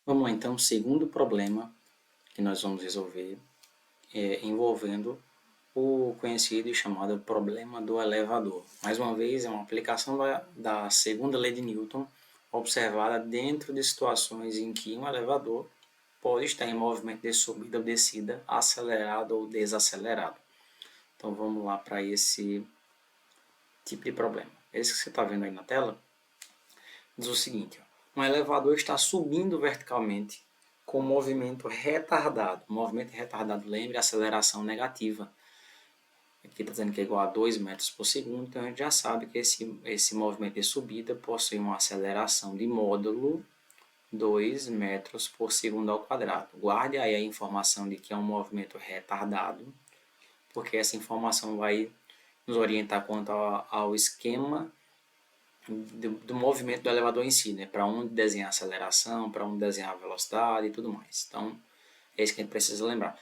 Vamos lá, então, o segundo problema que nós vamos resolver envolvendo o conhecido e chamado problema do elevador. Mais uma vez, é uma aplicação da segunda lei de Newton, observada dentro de situações em que um elevador pode estar em movimento de subida ou descida, acelerado ou desacelerado. Então vamos lá para esse tipo de problema. Esse que você está vendo aí na tela diz o seguinte: ó, um elevador está subindo verticalmente com movimento retardado. Movimento retardado, lembre, aceleração negativa. Aqui está dizendo que é igual a 2 metros por segundo, então a gente já sabe que esse movimento de subida possui uma aceleração de módulo 2 metros por segundo ao quadrado. Guarde aí a informação de que é um movimento retardado, porque essa informação vai nos orientar quanto ao esquema do movimento do elevador em si, né? Para onde desenhar a aceleração, para onde desenhar a velocidade e tudo mais. Então, é isso que a gente precisa lembrar.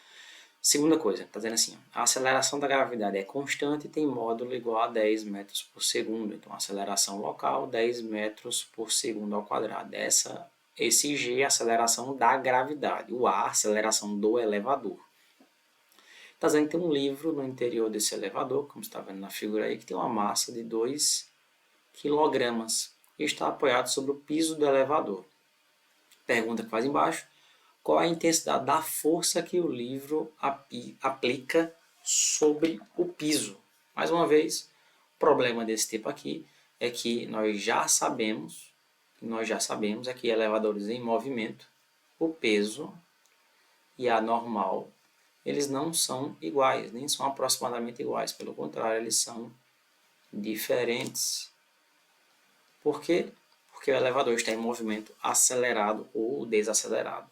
Segunda coisa, está dizendo assim, a aceleração da gravidade é constante e tem módulo igual a 10 metros por segundo. Então, a aceleração local, 10 metros por segundo ao quadrado. Esse G é a aceleração da gravidade, o A, a aceleração do elevador. Está dizendo que tem um livro no interior desse elevador, como você está vendo na figura aí, que tem uma massa de 2 quilogramas e está apoiado sobre o piso do elevador. Pergunta que faz embaixo: qual é a intensidade da força que o livro aplica sobre o piso? Mais uma vez, o problema desse tipo aqui é que nós já sabemos é que elevadores em movimento, o peso e a normal, eles não são iguais, nem são aproximadamente iguais, pelo contrário, eles são diferentes. Por quê? Porque o elevador está em movimento acelerado ou desacelerado.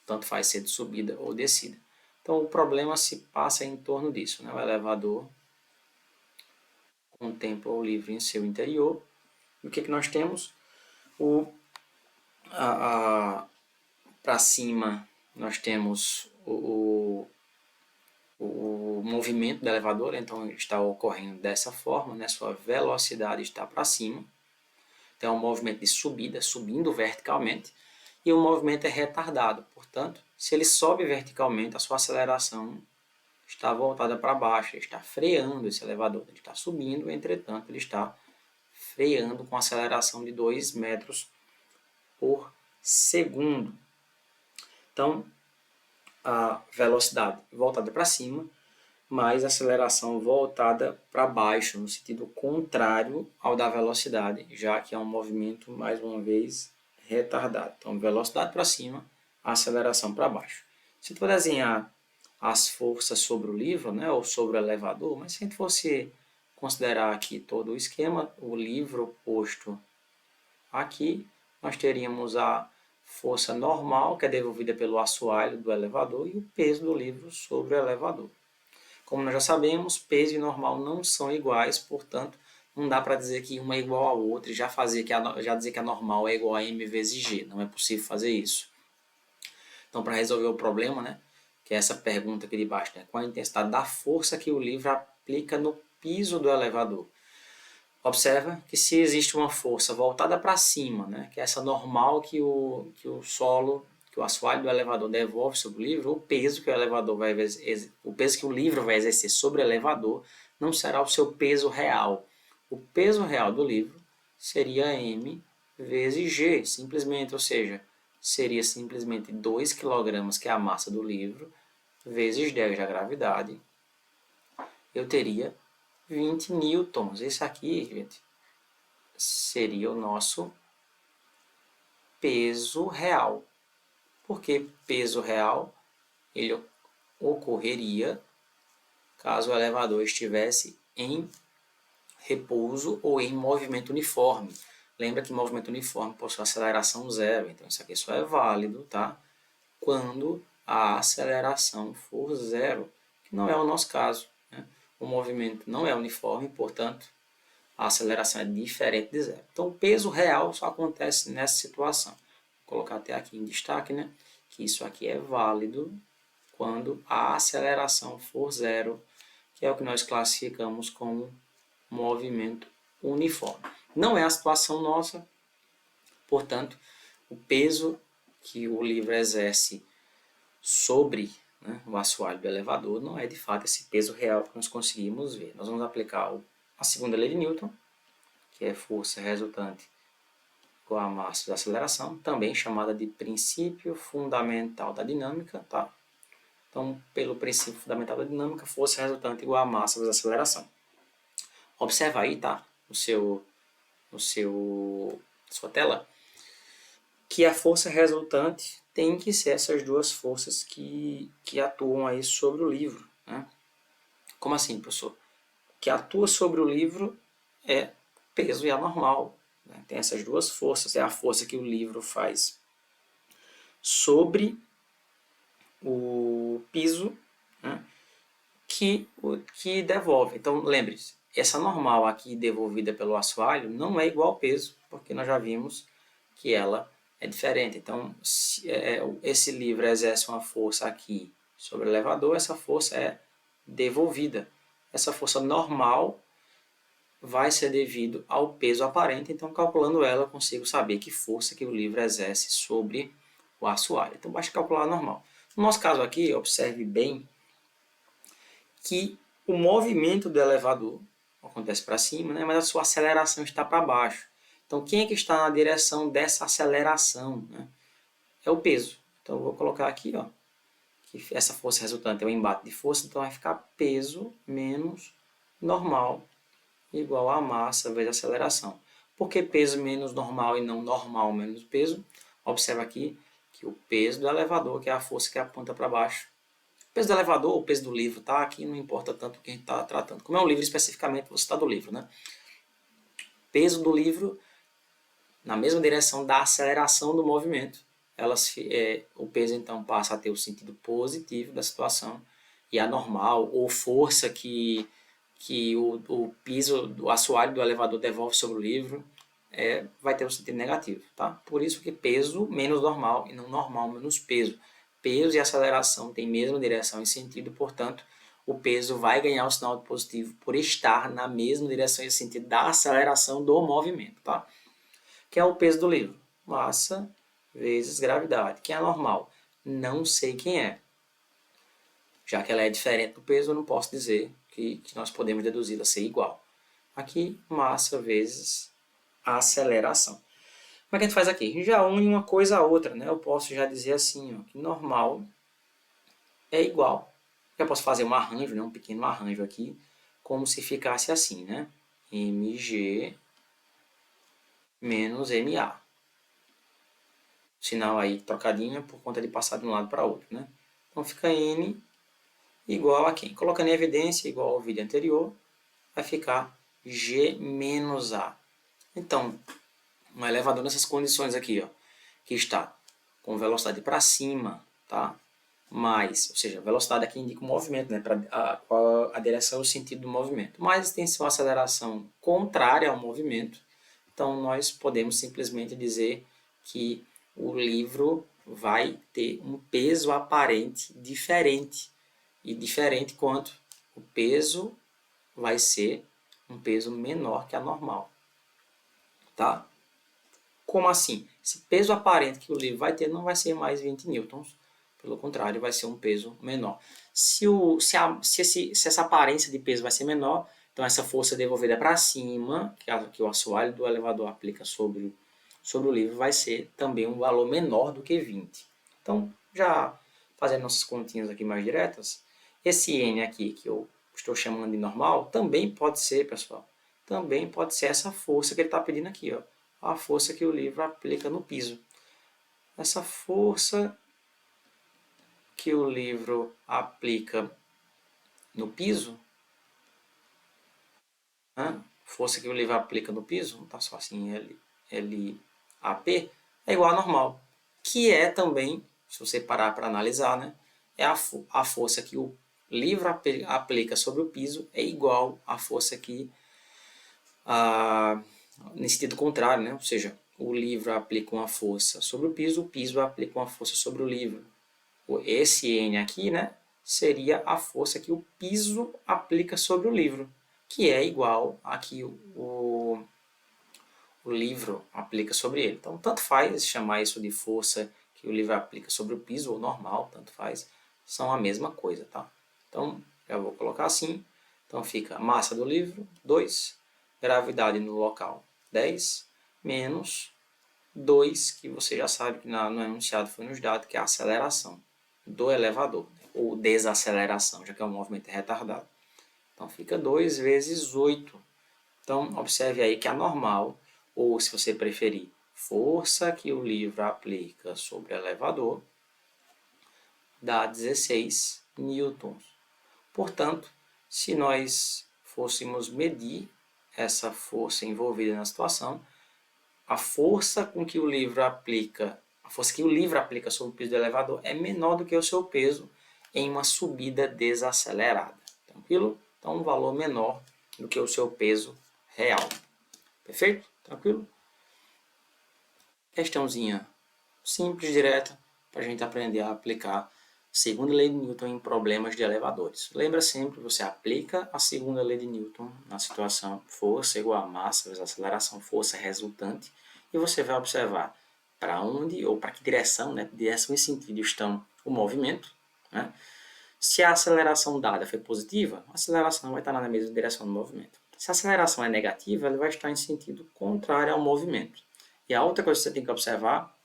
Tanto faz ser de subida ou descida. Então o problema se passa em torno disso, né? O elevador contempla o livro em seu interior. E o que nós temos? Para cima nós temos o movimento do elevador, então está ocorrendo dessa forma, né? Sua velocidade está para cima. Então é um movimento de subida, subindo verticalmente, e o movimento é retardado. Portanto, se ele sobe verticalmente, a sua aceleração está voltada para baixo, ele está freando esse elevador. Ele está subindo, entretanto, ele está freando com aceleração de 2 metros por segundo. Então, a velocidade voltada para cima, mais aceleração voltada para baixo, no sentido contrário ao da velocidade, já que é um movimento, mais uma vez, retardado. Então, velocidade para cima, aceleração para baixo. Se tu for desenhar as forças sobre o livro, né, ou sobre o elevador, mas se a gente fosse considerar aqui todo o esquema, o livro posto aqui, nós teríamos a força normal, que é devolvida pelo assoalho do elevador, e o peso do livro sobre o elevador. Como nós já sabemos, peso e normal não são iguais, portanto, não dá para dizer que uma é igual a outra e já dizer que a normal é igual a m vezes g. Não é possível fazer isso. Então, para resolver o problema, né, que é essa pergunta aqui de baixo, né, qual a intensidade da força que o livro aplica no piso do elevador? Observa que se existe uma força voltada para cima, né, que é essa normal que o solo, que o assoalho do elevador devolve sobre o livro, o peso que o livro vai exercer sobre o elevador não será o seu peso real. O peso real do livro seria m vezes g, simplesmente, ou seja, seria simplesmente 2 kg, que é a massa do livro, vezes 10 da gravidade. Eu teria 20 newtons. Esse aqui, gente, seria o nosso peso real. Por que peso real? Ele ocorreria caso o elevador estivesse em repouso ou em movimento uniforme. Lembra que movimento uniforme possui aceleração zero, então isso aqui só é válido, tá? Quando a aceleração for zero, que não é o nosso caso, né? O movimento não é uniforme, portanto, a aceleração é diferente de zero. Então, o peso real só acontece nessa situação. Vou colocar até aqui em destaque, né, que isso aqui é válido quando a aceleração for zero, que é o que nós classificamos como movimento uniforme. Não é a situação nossa, portanto, o peso que o livro exerce sobre, né, o assoalho do elevador não é de fato esse peso real que nós conseguimos ver. Nós vamos aplicar a segunda lei de Newton, que é força resultante igual a massa vezes aceleração, também chamada de princípio fundamental da dinâmica, tá? Então, pelo princípio fundamental da dinâmica, força resultante igual a massa vezes aceleração. Observa aí, tá? Sua tela, que a força resultante tem que ser essas duas forças que atuam aí sobre o livro, né? Como assim, professor? Que atua sobre o livro é peso e anormal, né? Tem essas duas forças, é a força que o livro faz sobre o piso, né, que devolve. Então, lembre-se, essa normal aqui devolvida pelo assoalho não é igual ao peso, porque nós já vimos que ela é diferente. Então, esse livro exerce uma força aqui sobre o elevador, essa força é devolvida. Essa força normal vai ser devido ao peso aparente, então calculando ela eu consigo saber que força que o livro exerce sobre o assoalho. Então basta calcular a normal. No nosso caso aqui, observe bem que o movimento do elevador acontece para cima, né, mas a sua aceleração está para baixo. Então quem é que está na direção dessa aceleração? Né? É o peso. Então eu vou colocar aqui, ó, que essa força resultante é o embate de força, então vai ficar peso menos normal igual a massa vezes aceleração. Por que peso menos normal e não normal menos peso? Observa aqui que o peso do elevador, que é a força que aponta para baixo. O peso do elevador, o peso do livro, tá? Aqui não importa tanto o que a gente está tratando. Como é um livro especificamente, você está do livro, né? Peso do livro na mesma direção da aceleração do movimento. O peso então passa a ter o sentido positivo da situação e a normal ou força que o piso, do assoalho do elevador devolve sobre o livro, vai ter um sentido negativo. Tá? Por isso que peso menos normal e não normal menos peso. Peso e aceleração têm mesma direção e sentido, portanto, o peso vai ganhar o sinal positivo por estar na mesma direção e sentido da aceleração do movimento. Tá? Que é o peso do livro? Massa vezes gravidade. Quem é normal? Não sei quem é. Já que ela é diferente do peso, eu não posso dizer que nós podemos deduzi-la ser igual. Aqui, massa vezes a aceleração. Como é que a gente faz aqui? A gente já une uma coisa a outra, né? Eu posso já dizer assim, ó, que normal é igual. Eu posso fazer um arranjo, né? Um pequeno arranjo aqui, como se ficasse assim, né? mg menos ma. Sinal aí trocadinho por conta de passar de um lado para outro, né? Então fica n igual a quem? Colocando em evidência, igual ao vídeo anterior, vai ficar g menos a. Então, um elevador nessas condições aqui, ó, que está com velocidade para cima, tá? Mais, ou seja, velocidade aqui indica o movimento, né? A direção e o sentido do movimento. Mais tem sua aceleração contrária ao movimento. Então, nós podemos simplesmente dizer que o livro vai ter um peso aparente diferente. E diferente quanto o peso vai ser um peso menor que a normal. Tá? Como assim? Esse peso aparente que o livro vai ter não vai ser mais 20 newtons. Pelo contrário, vai ser um peso menor. Se essa aparência de peso vai ser menor, então essa força devolvida para cima, que o assoalho do elevador aplica sobre o livro, vai ser também um valor menor do que 20. Então, já fazendo nossas continhas aqui mais diretas, esse n aqui, que eu estou chamando de normal, também pode ser, pessoal, também pode ser essa força que ele está pedindo aqui, ó, a força que o livro aplica no piso. Essa força que o livro aplica no piso, né? Força que o livro aplica no piso, não está só assim, LAP, é igual a normal, que é também, se você parar para analisar, né, é a força que o livro aplica sobre o piso é igual à força que, nesse sentido contrário, né, ou seja, o livro aplica uma força sobre o piso aplica uma força sobre o livro. Esse N aqui, né, seria a força que o piso aplica sobre o livro, que é igual a que o livro aplica sobre ele. Então, tanto faz chamar isso de força que o livro aplica sobre o piso ou normal, tanto faz, são a mesma coisa, tá? Então, já vou colocar assim. Então, fica a massa do livro, 2, gravidade no local, 10, menos 2, que você já sabe que no enunciado foi nos dado, que é a aceleração do elevador, ou desaceleração, já que é um movimento retardado. Então, fica 2 vezes 8. Então, observe aí que a normal, ou se você preferir, força que o livro aplica sobre o elevador, dá 16 newtons. Portanto, se nós fôssemos medir essa força envolvida na situação, a força com que o livro aplica, a força que o livro aplica sobre o piso do elevador é menor do que o seu peso em uma subida desacelerada. Tranquilo? Então, um valor menor do que o seu peso real. Perfeito? Tranquilo? Questãozinha simples, direta, para a gente aprender a aplicar a segunda lei de Newton em problemas de elevadores. Lembra sempre, você aplica a segunda lei de Newton na situação força igual a massa vezes aceleração, força resultante, e você vai observar para onde ou para que direção, né, direção e sentido estão o movimento. Né? Se a aceleração dada foi positiva, a aceleração vai estar na mesma direção do movimento. Se a aceleração é negativa, ela vai estar em sentido contrário ao movimento. E a outra coisa que você tem que observar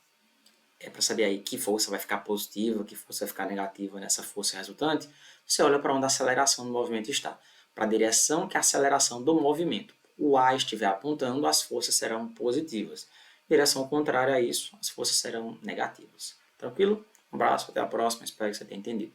é para saber aí que força vai ficar positiva, que força vai ficar negativa nessa força resultante, você olha para onde a aceleração do movimento está, para a direção que a aceleração do movimento, o A, estiver apontando, as forças serão positivas. Direção contrária a isso, as forças serão negativas. Tranquilo? Um abraço, até a próxima, espero que você tenha entendido.